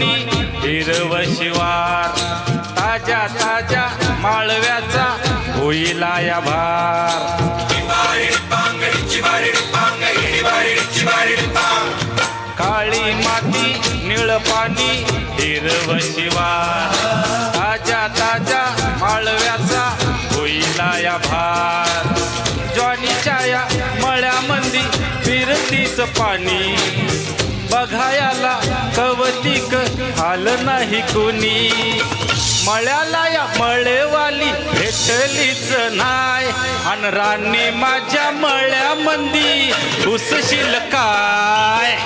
पाणी हिरव शिवार, ताज्या ताज्या माळव्याचा होईला या भार. काळी माती निळ पाणी हिरव शिवार, ताज्या ताज्या माळव्याचा होईला या भार. ज्वानीच्या या मळ्यामंदी फिरतीच पाणी, बघायला कवतिक हाल नाही कोणी. मळ्याला या मळेवाली भेटलीच नाय, अन राणी माझ्या मळ्यामंदी घुसशील काय.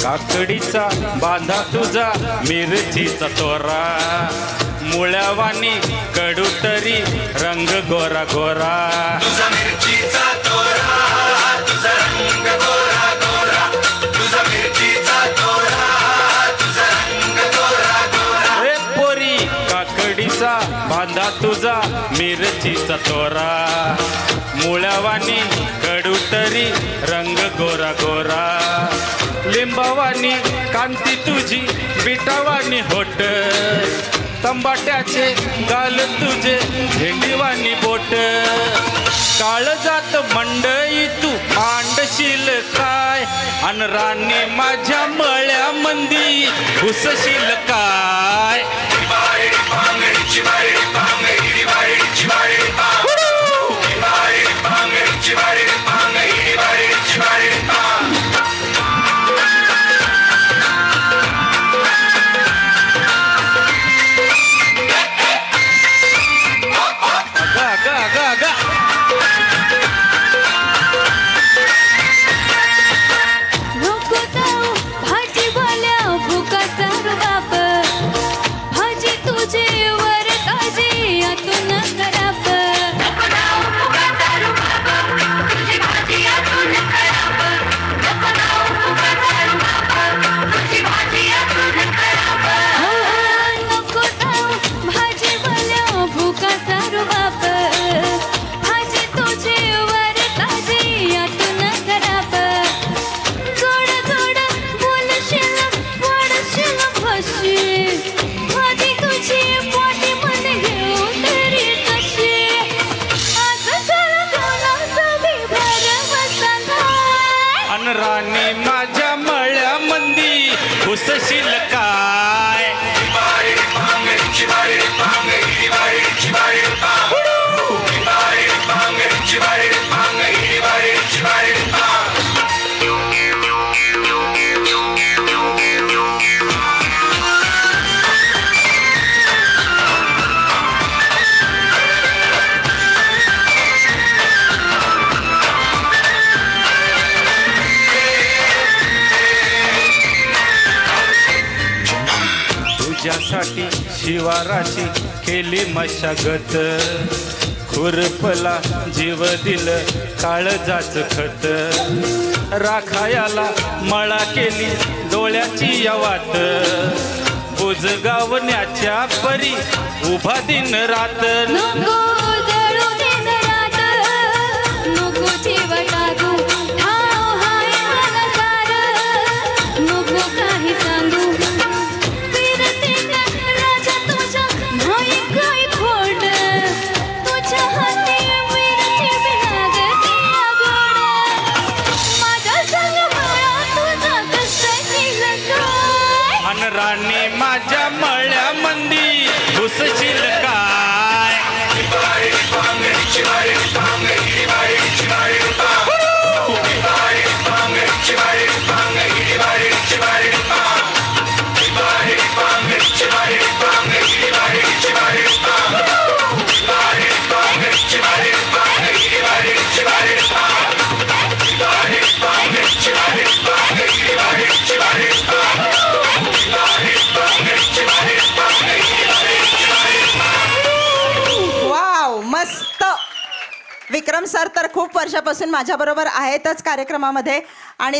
काकडीचा बांधा तुझा मिरचीचा तोरा, मुळ्यावानी कडूतरी रंग गोरा गोरा. तुझा मिरचीचा तोरा, तुझा रंग गोरा गोरा, तुझा मिरचीचा तोरा, तुझा रंग गोरा गोरा. रे पोरी काकडीचा बांधा तुझा मिरचीचा तोरा, मुळ्यावानी कडूतरी रंग गोरा गोरा. लिंबावानी कांती तुझी बिटावानी होट, तंबाट्याचे गाल तुझे भेंडीवानी बोट. काळजात मंडई तू मांडशील काय, अन राणी माझ्या मळ्यामंदी घुसशील काय. राणी माझ्या मळ्यामंदी घुसशील काय. तुझ्यासाठी शिवाराची केली मशागत, खुरपला जीव दिल काळजाच खत. राखायाला मळा केली डोळ्याची यवात, बुजगावण्याच्या परी उभा दिन रात. नको जळू दिन रात, नको जीव टाकू, ठाव हाय मला सारं, नको काही सांगू. राणी माझ्या मळ्यामंदी घुसशील काय. विक्रम सर तर खूप वर्षापासून माझ्याबरोबर आहेतच कार्यक्रमामध्ये आणि